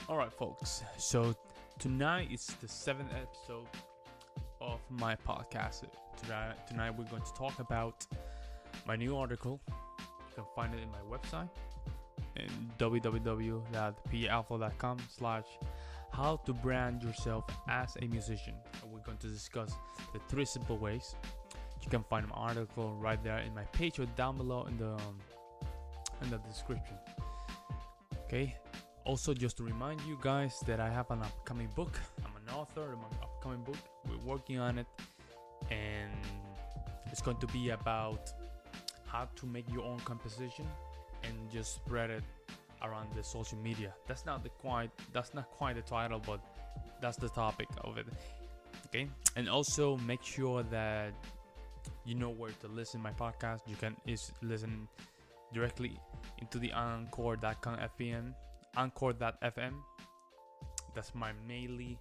Alright, folks, so tonight is the 7th episode of my podcast. Tonight we're going to talk about my new article. You can find it in my website in www.palpha.com/how to brand yourself as a musician. And we're going to discuss the 3 simple ways. You can find my article right there in my page or down below in the description. Okay. Also, just to remind you guys that I have an upcoming book. I'm an author of my upcoming book. We're working on it, and it's going to be about how to make your own composition and just spread it around the social media. That's not quite the title, but that's the topic of it. Okay, and also make sure that you know where to listen to my podcast. You can listen directly into the Anchor.fm. That's my mainly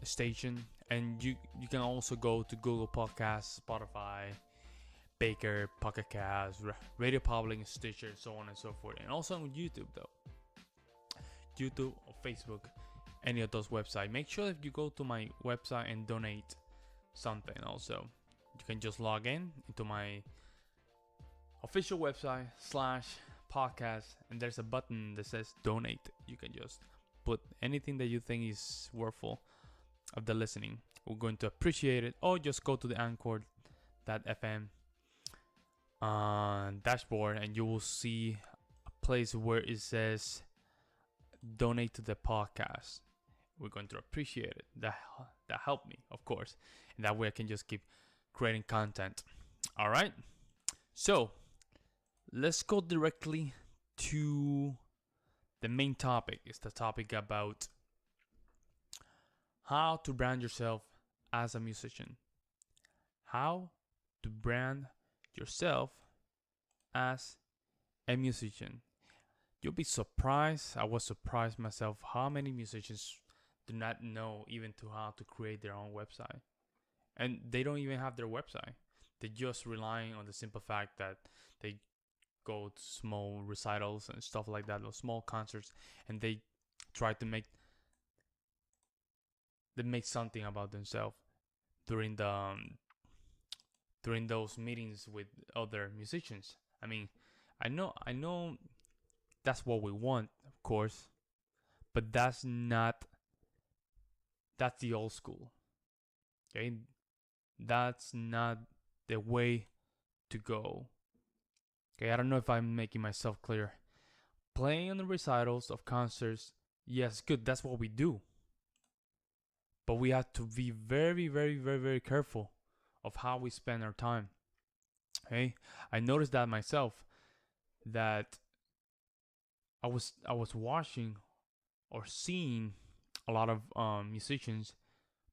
station, and you can also go to Google Podcasts, Spotify, Baker, Pocket Cast, Radio Public, Stitcher, so on and so forth, and also on YouTube or Facebook, any of those websites. Make sure that you go to my website and donate something. Also, you can just log in into my official website /podcast, and there's a button that says donate. You can just put anything that you think is worthful of the listening. We're going to appreciate it. Or just go to the Anchor.fm dashboard, and you will see a place where it says donate to the podcast. We're going to appreciate it. That helped me, of course, and that way I can just keep creating content. All right, so let's go directly to the main topic. It's the topic about how to brand yourself as a musician. How to brand yourself as a musician. You'll be surprised. I was surprised myself how many musicians do not know even to how to create their own website. And they don't even have their website. They're just relying on the simple fact that they go to small recitals and stuff like that, or small concerts, and they try to make something about themselves during those meetings with other musicians. I mean, I know that's what we want, of course, but that's the old school. Okay, that's not the way to go. Okay, I don't know if I'm making myself clear. Playing on the recitals of concerts, yes, good. That's what we do. But we have to be very, very, very, very careful of how we spend our time. Okay, I noticed that myself. That I was watching or seeing a lot of musicians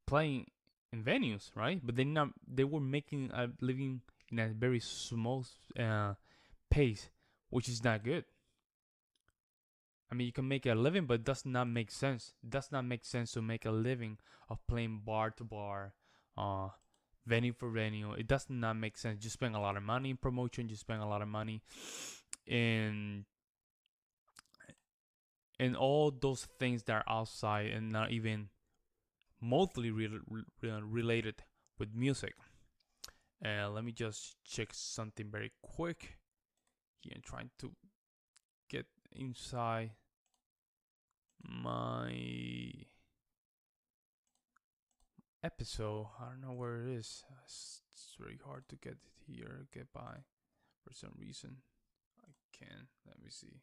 playing in venues, right? But they were making a living in a very small pace, which is not good. I mean, you can make a living, but it does not make sense. It does not make sense to make a living of playing bar to bar, venue for venue. It does not make sense. You spend a lot of money in promotion. You spend a lot of money in all those things that are outside and not even mostly related with music. Let me just check something very quick here and trying to get inside my episode. I don't know where it is. It's very hard to get by for some reason. I can. Let me see.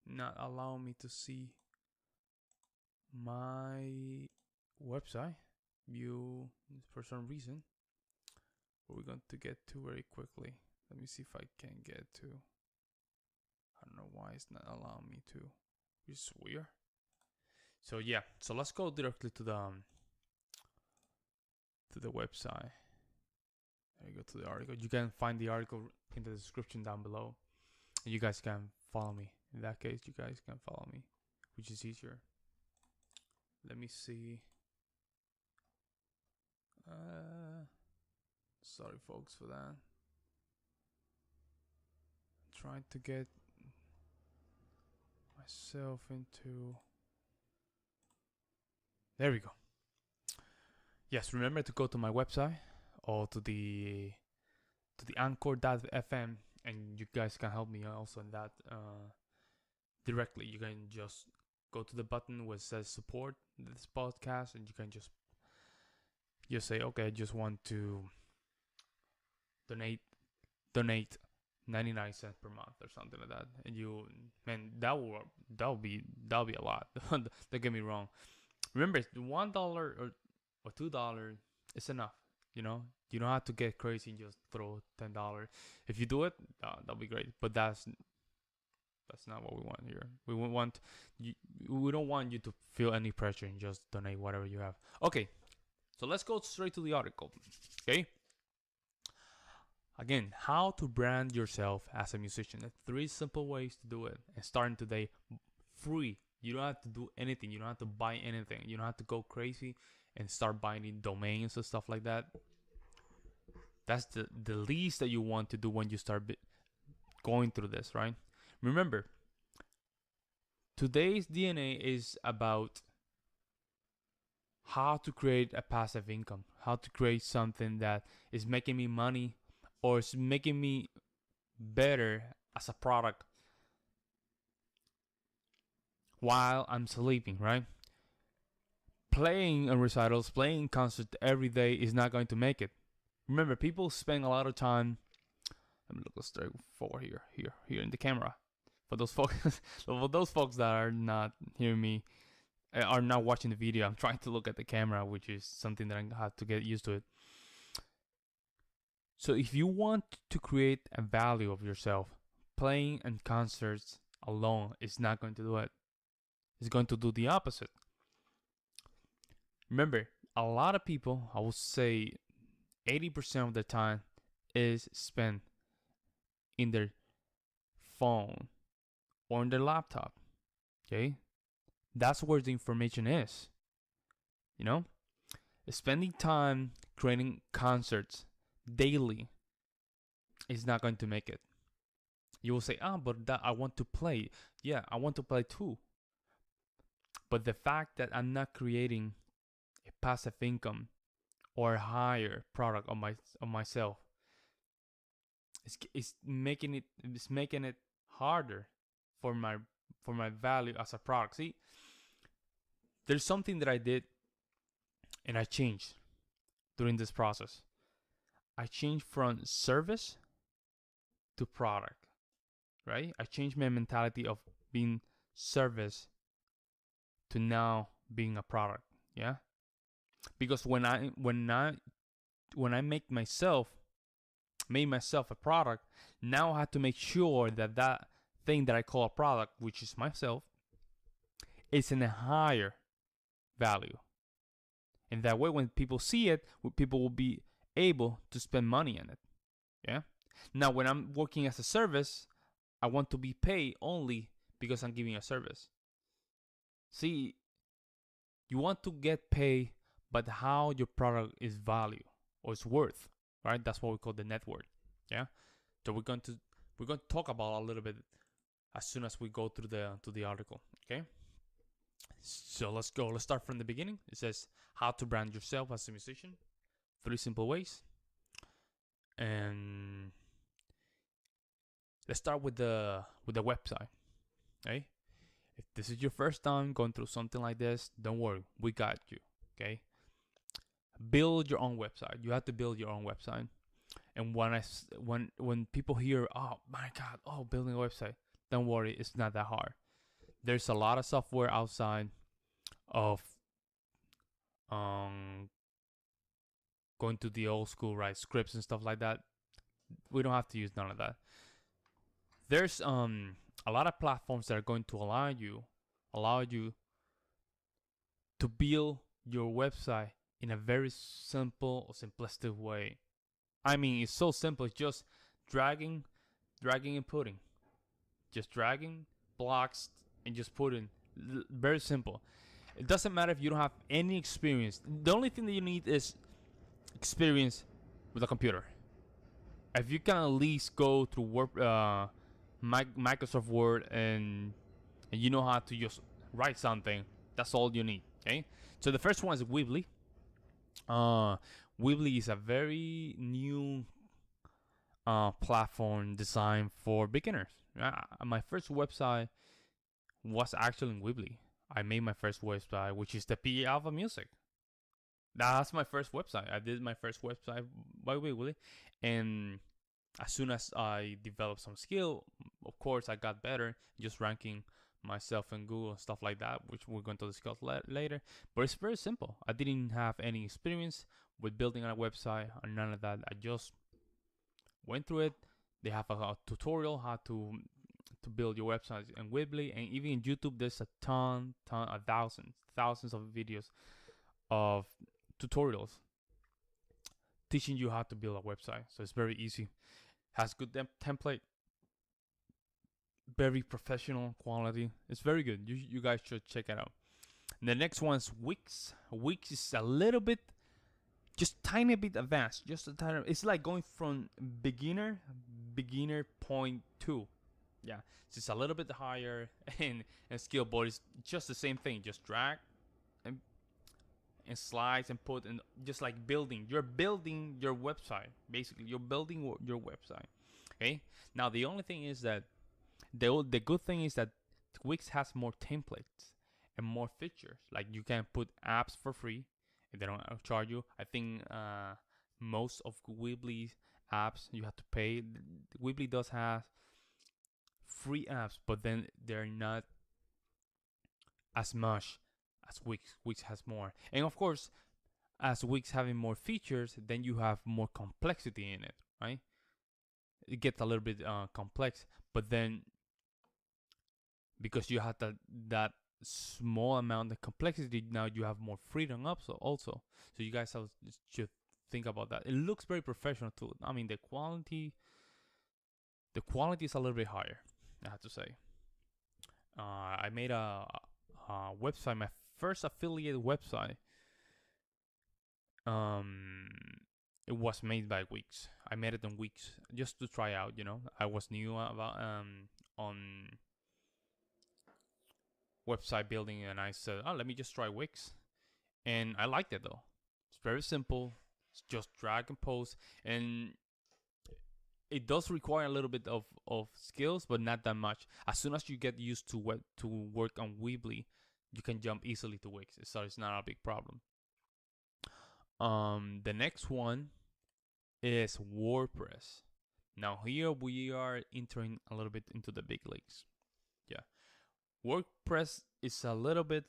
Not allow me to see my website view for some reason. We're going to get to very quickly. Let me see if I can get to. I don't know why it's not allowing me to. It's weird. So yeah, so let's go directly to the website. There you go, to the article. You can find the article in the description down below. You guys can follow me. In that case, you guys can follow me, which is easier. Let me see. Sorry, folks, for that. I'm trying to get myself into. There we go. Yes, remember to go to my website or to the anchor.fm, and you guys can help me also in that directly. You can just go to the button where it says support this podcast, and you can just say, okay, I just want to donate 99 cents per month or something like that, and that'll be a lot. Don't get me wrong. Remember, $1 or $2 is enough. You know, you don't have to get crazy and just throw $10. If you do it, that'll be great. But that's not what we want here. We don't want you to feel any pressure and just donate whatever you have. Okay, so let's go straight to the article. Okay. Again, how to brand yourself as a musician. 3 simple ways to do it. And starting today, free. You don't have to do anything. You don't have to buy anything. You don't have to go crazy and start buying domains and stuff like that. That's the least that you want to do when you start going through this, right? Remember, today's DNA is about how to create a passive income, how to create something that is making me money or is making me better as a product while I'm sleeping, right? Playing in recitals, playing concerts every day is not going to make it. Remember, people spend a lot of time. Let me look straight forward here in the camera. For those folks that are not hearing me, are not watching the video, I'm trying to look at the camera, which is something that I have to get used to it. So if you want to create a value of yourself, playing and concerts alone is not going to do it. It's going to do the opposite. Remember, a lot of people, I would say 80% of the time, is spent in their phone or on their laptop. Okay? That's where the information is. You know? Spending time creating concerts daily is not going to make it. You will say, but that I want to play. Yeah, I want to play too. But the fact that I'm not creating a passive income or a higher product on myself, it's making it harder for my value as a product. See, there's something that I did and I changed during this process. I changed from service to product, right? I changed my mentality of being service to now being a product, yeah? Because when I made myself a product, now I have to make sure that thing that I call a product, which is myself, is in a higher value. And that way, when people see it, people will be able to spend money on it. Yeah. Now, when I'm working as a service, I want to be paid only because I'm giving a service. See, you want to get paid, but how your product is value or is worth, right? That's what we call the net worth. Yeah. So we're going to talk about a little bit as soon as we go through the article. Okay. So let's go. Let's start from the beginning. It says how to brand yourself as a musician. 3 simple ways. And let's start with the website. Okay. If this is your first time going through something like this, don't worry. We got you. Okay. Build your own website. You have to build your own website. And when people hear, oh my God, building a website, don't worry. It's not that hard. There's a lot of software outside of going to the old school, right? Scripts and stuff like that. We don't have to use none of that. There's a lot of platforms that are going to allow you to build your website in a very simple or simplistic way. I mean, it's so simple. It's just dragging and putting. Just dragging blocks and just putting. Very simple. It doesn't matter if you don't have any experience. The only thing that you need is experience with a computer. If you can at least go through Microsoft Word and and you know how to just write something, that's all you need. Okay, so the first one is Weebly. Weebly is a very new platform designed for beginners. My first website was actually in Weebly. I made my first website, which is the P Alpha Music. That's my first website. I did my first website by Weebly, and as soon as I developed some skill, of course I got better, just ranking myself in Google and stuff like that, which we're going to discuss later. But it's very simple. I didn't have any experience with building a website or none of that. I just went through it. They have a tutorial how to build your website in Weebly, and even in YouTube there's a thousands of videos of tutorials teaching you how to build a website. So it's very easy. Has good template, very professional quality. It's very good. You guys should check it out. And the next one's Wix. Wix is a little bit, just tiny bit advanced. Just a tiny. It's like going from beginner 0.2. Yeah, it's just a little bit higher and skill, but it's just the same thing. Just drag and slides and put, and just like building. You're building your website. Basically, you're building your website. Okay. Now the only thing is that the good thing is that Wix has more templates and more features. Like you can put apps for free, and they don't charge you. I think most of Weebly's apps you have to pay. Weebly does have free apps, but then they're not as much as Wix. Wix has more, and of course, as Wix having more features, then you have more complexity in it, right? It gets a little bit complex, but then because you have that small amount of complexity, now you have more freedom also. So you guys should think about that. It looks very professional too. I mean, the quality is a little bit higher, I have to say. I made a website, my first affiliate website. It was made by Wix. I made it on Wix just to try out. I was new about on website building, and I said, let me just try Wix, and I liked it though. It's very simple. It's just drag and post, and it does require a little bit of skills, but not that much. As soon as you get used to work on Weebly, you can jump easily to Wix, so it's not a big problem. The next one is WordPress. Now here we are entering a little bit into the big leagues. Yeah, WordPress is a little bit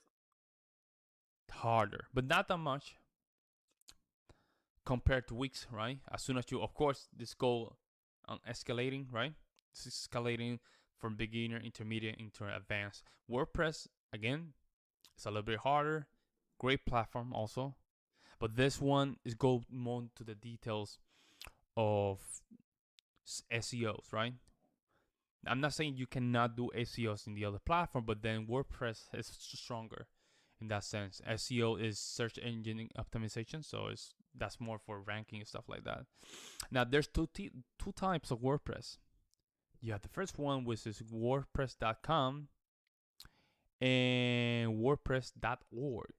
harder, but not that much compared to Wix, right? As soon as you, of course, this go on escalating, right? It's escalating from beginner, intermediate, into advanced. WordPress, again, it's a little bit harder. Great platform also. But this one is go more to the details of SEOs, right? I'm not saying you cannot do SEOs in the other platform, but then WordPress is stronger in that sense. SEO is search engine optimization, so that's more for ranking and stuff like that. Now there's two types of WordPress. You have the first one, which is WordPress.com and WordPress.org.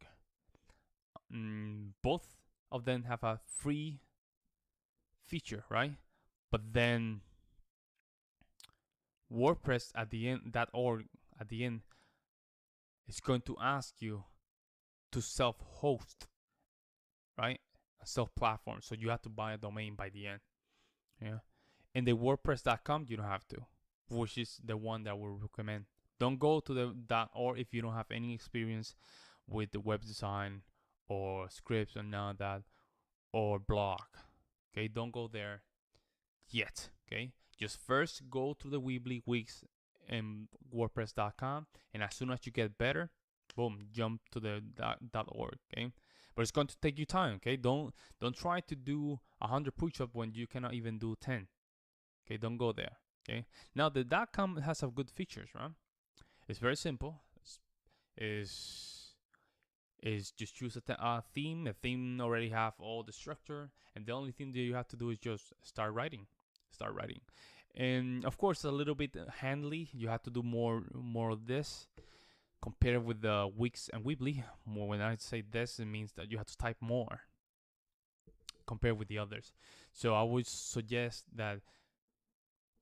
Both of them have a free feature, right? But then WordPress at the end, .org at the end, is going to ask you to self-host, right? A self-platform. So you have to buy a domain by the end. Yeah. And the WordPress.com, you don't have to, which is the one that we recommend. Don't go to the .org if you don't have any experience with the web design or scripts or none of that, or blog. Okay, don't go there yet. Okay, just first go to the Weebly, Wix, and WordPress.com, and as soon as you get better, boom, jump to the .org. Okay, but it's going to take you time. Okay, don't try to do 100 push-ups when you cannot even do 10. Okay, don't go there. Okay, now the .com has some good features, right? It's very simple. Is just choose a theme. The theme already have all the structure, and the only thing that you have to do is just start writing. And of course, a little bit handly. You have to do more of this compared with the weeks and weekly. More, when I say this, it means that you have to type more compared with the others. So I would suggest that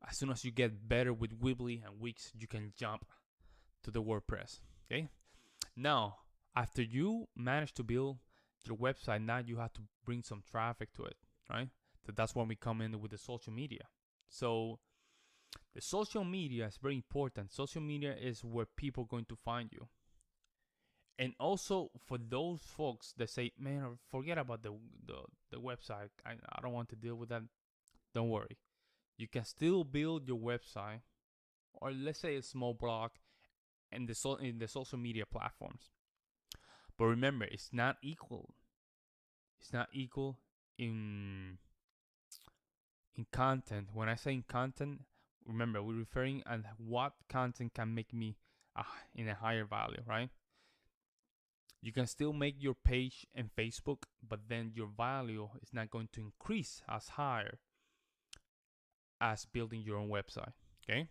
as soon as you get better with weekly and weeks, you can jump to the WordPress. Okay. Now, after you manage to build your website, now you have to bring some traffic to it, right? So that's when we come in with the social media. So the social media is very important. Social media is where people are going to find you. And also for those folks that say, man, forget about the website. I don't want to deal with that. Don't worry. You can still build your website, or let's say a small blog in the social media platforms. But remember, it's not equal. It's not equal in content. When I say in content, remember, we're referring at what content can make me in a higher value, right? You can still make your page in Facebook, but then your value is not going to increase as higher as building your own website, okay?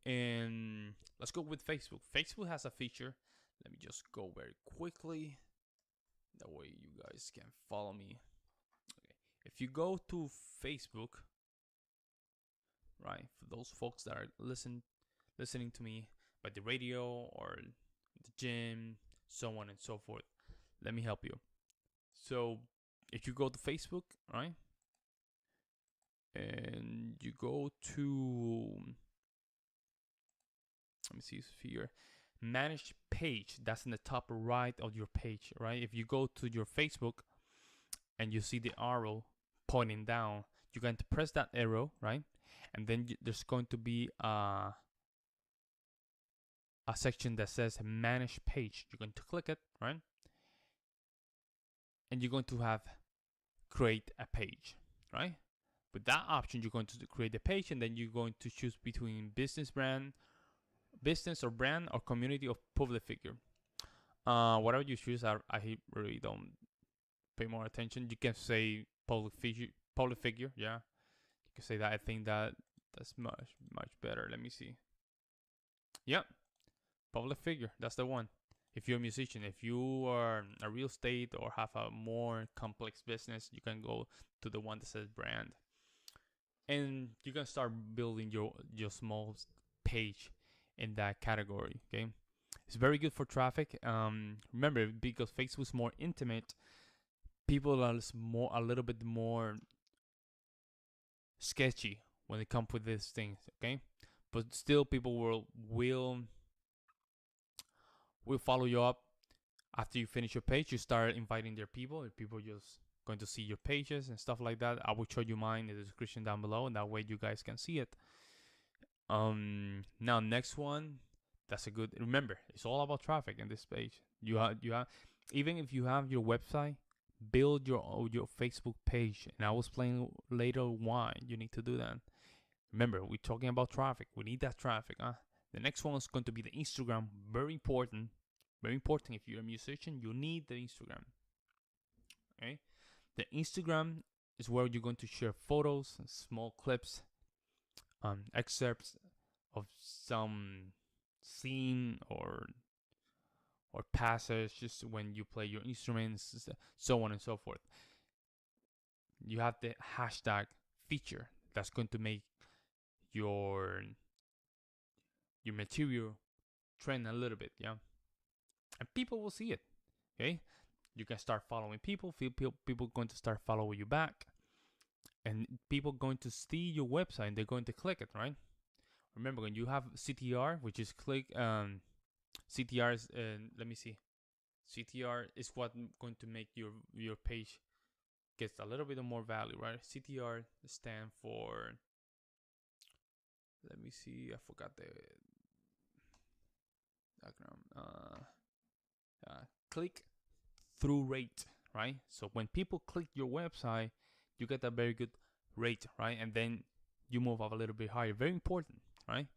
And let's go with Facebook. Facebook has a feature. Let me just go very quickly. That way you guys can follow me. Okay. If you go to Facebook, right, for those folks that are listening to me by the radio or the gym, so on and so forth, let me help you. So if you go to Facebook, right, and you go to, let me see here, manage page. That's in the top right of your page, right? If you go to your Facebook and you see the arrow pointing down, you're going to press that arrow, right? And then there's going to be a section that says manage page. You're going to click it, right? And you're going to have create a page, right? With that option, you're going to create a page, and then you're going to choose between business or brand or community or public figure. Whatever you choose, I really don't pay more attention. You can say public figure, yeah. You can say that. I think that's much better. Let me see. Yep, public figure. That's the one. If you're a musician, if you are a real estate or have a more complex business, you can go to the one that says brand, and you can start building your small page in that category. Okay, it's very good for traffic. Remember, because Facebook is more intimate, people are a little bit more sketchy when they come with these things. Okay, but still, people will follow you up after you finish your page. You start inviting their people. People just going to see your pages and stuff like that. I will show you mine in the description down below, and that way you guys can see it. Now next one, that's a good. Remember, it's all about traffic in this page. You have even if you have your website, build your Facebook page, and I will explain later why you need to do that. Remember, we're talking about traffic. We need that traffic. The next one is going to be the Instagram. Very important. Very important. If you're a musician, you need the Instagram. Okay, the Instagram is where you're going to share photos, small clips, excerpts of some scene or passage, just when you play your instruments, so on and so forth. You have the hashtag feature that's going to make your material trend a little bit, yeah, and people will see it. Okay, you can start following people. People going to start following you back, and people going to see your website and they're going to click it, right? Remember, when you have CTR, which is CTR is, let me see, CTR is what going to make your page gets a little bit more value, right? CTR stand for, let me see, I forgot the acronym. Click through rate, right? So when people click your website, you get a very good rate, right? And then you move up a little bit higher. Very important, right?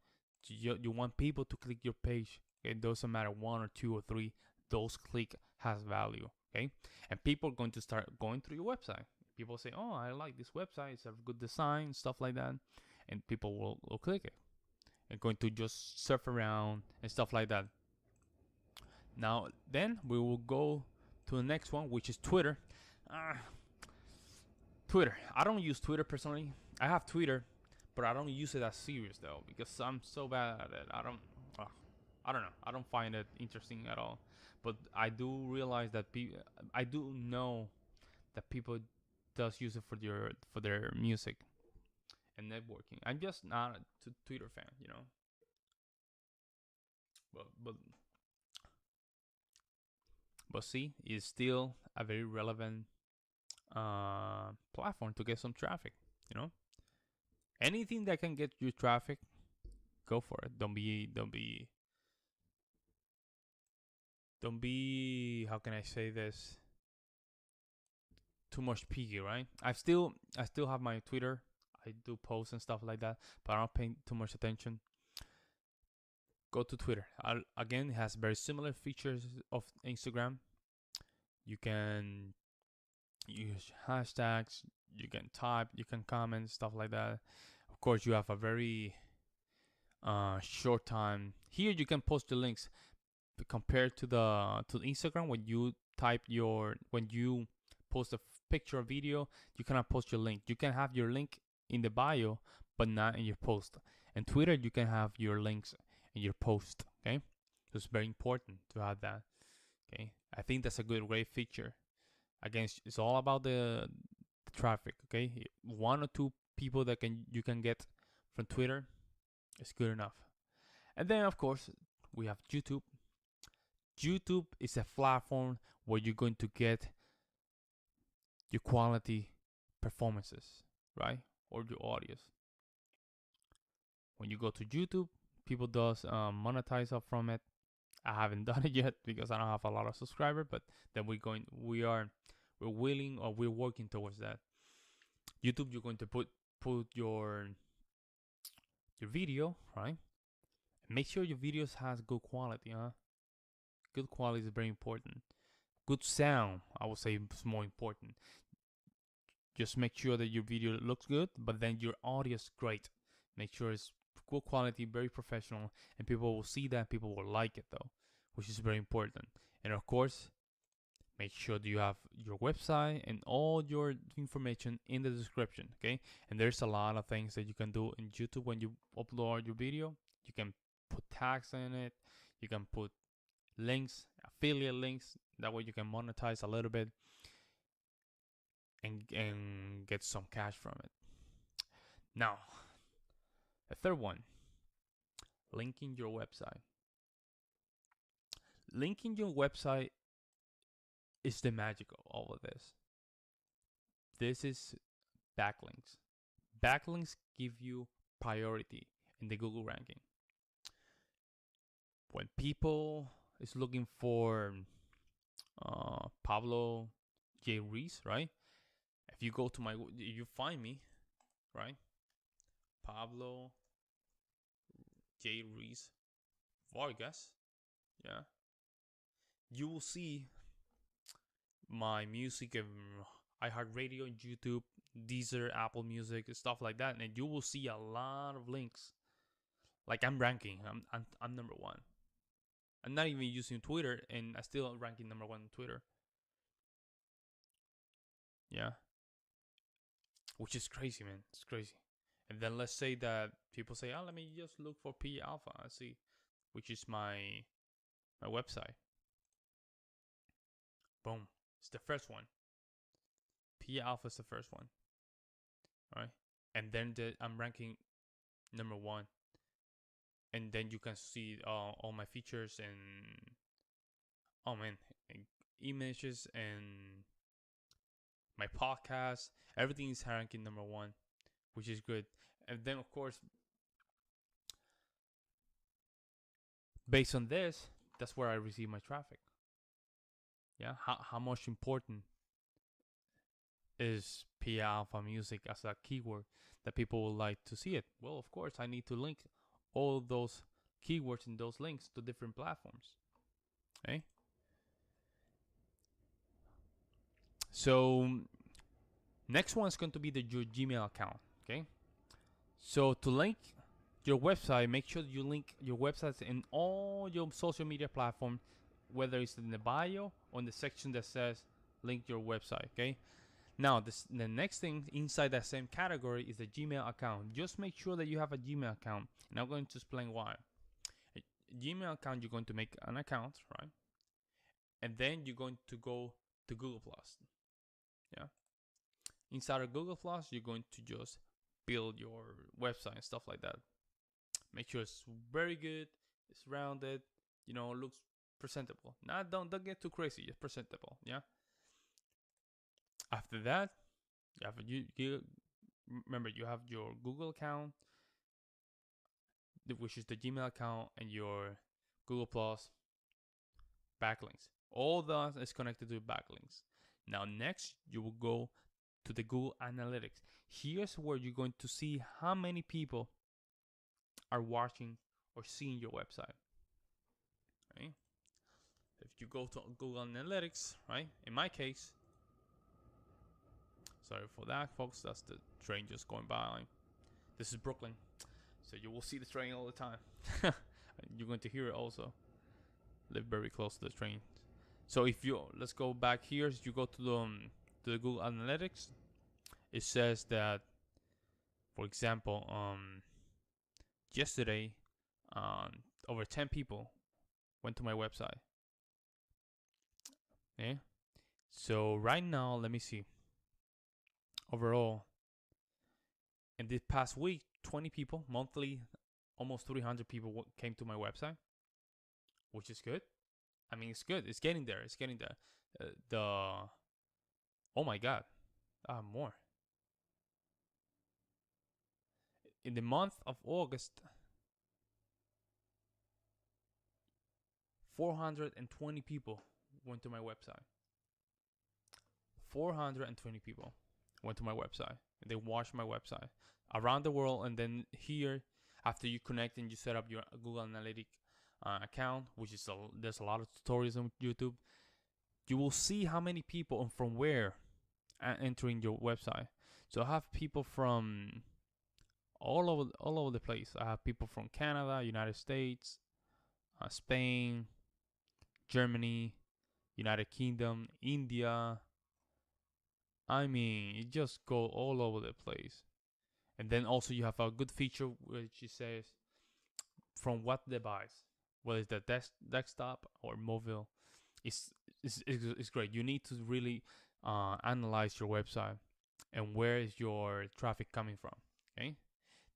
You want people to click your page. It doesn't matter 1 or 2 or 3. Those click has value, okay? And people are going to start going through your website. people say, oh, I like this website, it's a good design, stuff like that, and people will click it and going to just surf around and stuff like that. Now then we will go to the next one, which is Twitter. Twitter, I don't use Twitter personally. I have Twitter, but I don't use it as serious though, because I'm so bad at it. I don't know. I don't find it interesting at all. But I do realize that I do know that people does use it for their music and networking. I'm just not a Twitter fan, you know. But see, it's still a very relevant platform to get some traffic. You know, anything that can get you traffic, go for it. Don't be. How can I say this? Too much picky, right? I still have my Twitter. I do posts and stuff like that, but I don't pay too much attention. Go to Twitter. Again, it has very similar features of Instagram. You can use hashtags, you can type, you can comment, stuff like that. Of course, you have a very short time. Here you can post the links compared to the Instagram. When you post a picture or video, you cannot post your link. You can have your link in the bio, but not in your post. And Twitter, you can have your links in your post. Okay, so it's very important to have that. Okay, I think that's a great feature. Again, it's all about the traffic. Okay, 1 or 2 people that you can get from Twitter is good enough. And then of course we have YouTube. YouTube is a platform where you're going to get your quality performances, right? Or your audios. When you go to YouTube, people does monetize up from it. I haven't done it yet because I don't have a lot of subscribers, but then we're willing, or we're working towards that. YouTube, you're going to put your video, right? Make sure your videos has good quality, huh? Good quality is very important. Good sound, I would say, is more important. Just make sure that your video looks good, but then your audio is great. Make sure it's good quality, very professional, and people will see that. People will like it though, which is very important. And of course, make sure that you have your website and all your information in the description, okay? And there's a lot of things that you can do in YouTube when you upload your video. You can put tags in it. You can put links, affiliate links. That way you can monetize a little bit and get some cash from it. Now, the third one, linking your website. Linking your website is the magic of all of this. This is backlinks. Backlinks give you priority in the Google ranking. When people is looking for Pablo J. Reese, right? If you go to you find me, right? Pablo J. Reese Vargas, yeah. You will see my music and iHeartRadio and YouTube, Deezer, Apple Music, stuff like that, and you will see a lot of links. Like I'm ranking, I'm number 1. I'm not even using Twitter, and I still ranking number 1 on Twitter. Yeah, which is crazy, man. It's crazy. And then let's say that people say, "Oh, let me just look for P Alpha." I see, which is my website. Boom, it's the first one. P Alpha is the first one. All right, and then I'm ranking number 1. And then you can see all my features and images and my podcast. Everything is ranking number 1, which is good. And then of course, based on this, that's where I receive my traffic. Yeah, how much important is P Alpha Music as a keyword that people would like to see it? Well, of course, I need to link all those keywords in those links to different platforms. Okay. So Next one is going to be your Gmail account. Okay. So to link your website, make sure you link your websites in all your social media platforms, whether it's in the bio or in the section that says link your website. Okay. Now, the next thing inside that same category is the Gmail account. Just make sure that you have a Gmail account. And I'm going to explain why. A Gmail account, you're going to make an account, right? And then you're going to go to Google Plus. Yeah. Inside of Google Plus, you're going to just build your website and stuff like that. Make sure it's very good, it's rounded, looks presentable. Now, don't get too crazy, just presentable. Yeah. After that, remember you have your Google account, which is the Gmail account, and your Google Plus backlinks. All that is connected to backlinks. Now, next, you will go to the Google Analytics. Here's where you're going to see how many people are watching or seeing your website. Right? If you go to Google Analytics, right? In my case, sorry for that, folks. That's the train just going by. This is Brooklyn, so you will see the train all the time. You're going to hear it also. Live very close to the train. So let's go back here. If you go to the Google Analytics, it says that, for example, yesterday, over 10 people went to my website. Okay. So right now, let me see. Overall, in this past week, 20 people monthly, almost 300 people came to my website, which is good. I mean, it's good. It's getting there. Oh my God, more. In the month of August, 420 people went to my website. 420 people went to my website. They watched my website around the world. And then here, after you connect and you set up your Google Analytics account, which is there's a lot of tutorials on YouTube, you will see how many people and from where are entering your website. So I have people from all over the place. I have people from Canada, United States, Spain, Germany, United Kingdom, India. I mean, it just go all over the place. And then also you have a good feature which says from what device, whether it's the desktop or mobile. It's great. You need to really analyze your website and where is your traffic coming from. Okay.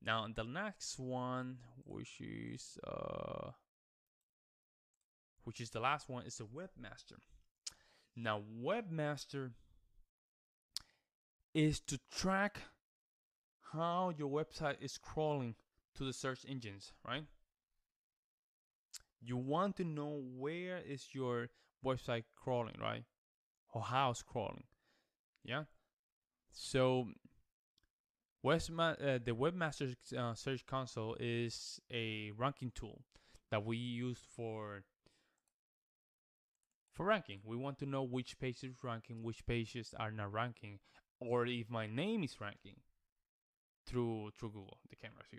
Now the next one, which is the last one, is the webmaster. Now webmaster is to track how your website is crawling to the search engines, right? You want to know where is your website crawling, right? Or how it's crawling. Yeah. So the Webmaster Search Console is a ranking tool that we use for ranking. We want to know which page is ranking, which pages are not ranking, or if my name is ranking through Google. The camera's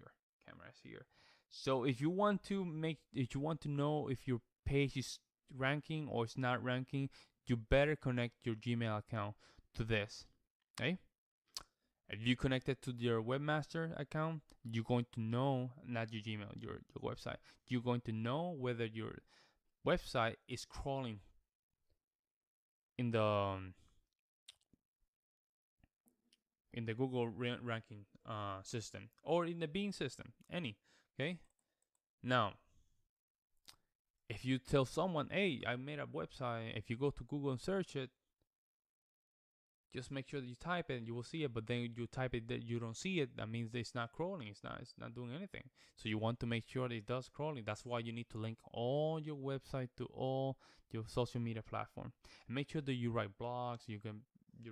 here. So if you want to know if your page is ranking or it's not ranking, you better connect your Gmail account to this. Okay? If you connect it to your webmaster account, you're going to know, not your Gmail, your website. You're going to know whether your website is crawling in the Google ranking system or in the Bing system, any. Okay. Now, if you tell someone, "Hey, I made a website," if you go to Google and search it, just make sure that you type it and you will see it. But then you type it that you don't see it, that means it's not crawling. It's not doing anything. So you want to make sure that it does crawling. That's why you need to link all your website to all your social media platform. And make sure that you write blogs, you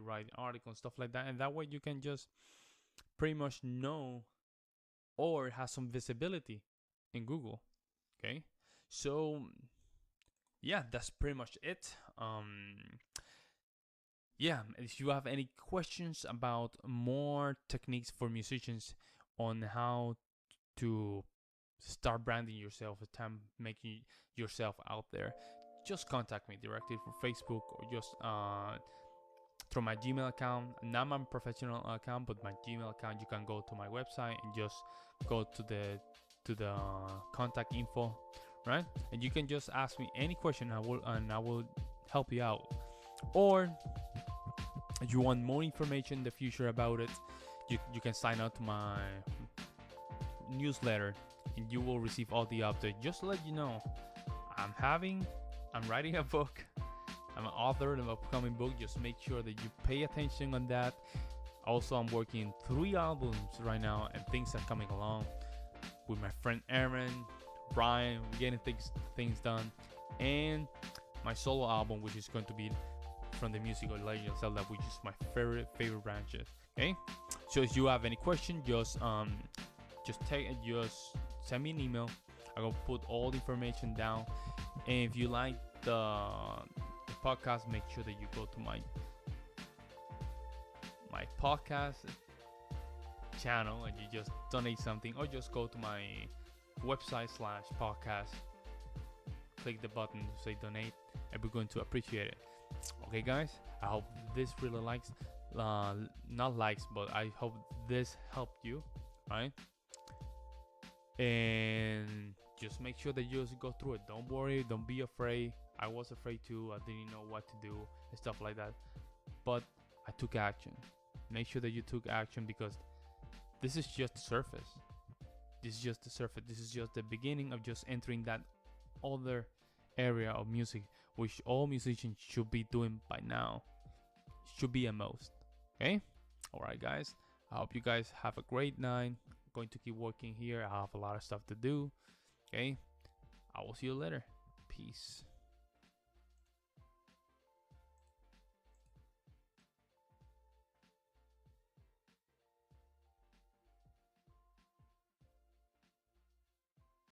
write articles, stuff like that. And that way you can just pretty much know or have some visibility in Google. Okay. So yeah, that's pretty much it. yeah, if you have any questions about more techniques for musicians on how to start branding yourself, time making yourself out there, just contact me directly for Facebook or just through my Gmail account. Not my professional account, but my Gmail account. You can go to my website and just go to the contact info, right? And you can just ask me any question. I will help you out. Or if you want more information in the future about it, you can sign up to my newsletter and you will receive all the updates. Just to let you know, I'm writing a book. I'm an author of an upcoming book. Just make sure that you pay attention on that. Also, I'm working 3 albums right now, and things are coming along with my friend Aaron, Brian. We're getting things done, and my solo album, which is going to be from the music of Legend of Zelda, which is my favorite branches. Okay, so if you have any question, just send me an email. I will put all the information down, and if you like the podcast, make sure that you go to my podcast channel and you just donate something, or just go to my website /podcast, click the button to say donate, and we're going to appreciate it. Okay guys, I hope this really but I hope this helped you, right? And just make sure that you just go through it. Don't worry, don't be afraid. I was afraid too. I didn't know what to do and stuff like that, but I took action. Make sure that you took action, because this is just the surface. This is just the surface. This is just the beginning of just entering that other area of music, which all musicians should be doing by now. Should be a most. Okay? Alright guys. I hope you guys have a great night. I'm going to keep working here. I have a lot of stuff to do. Okay? I will see you later. Peace.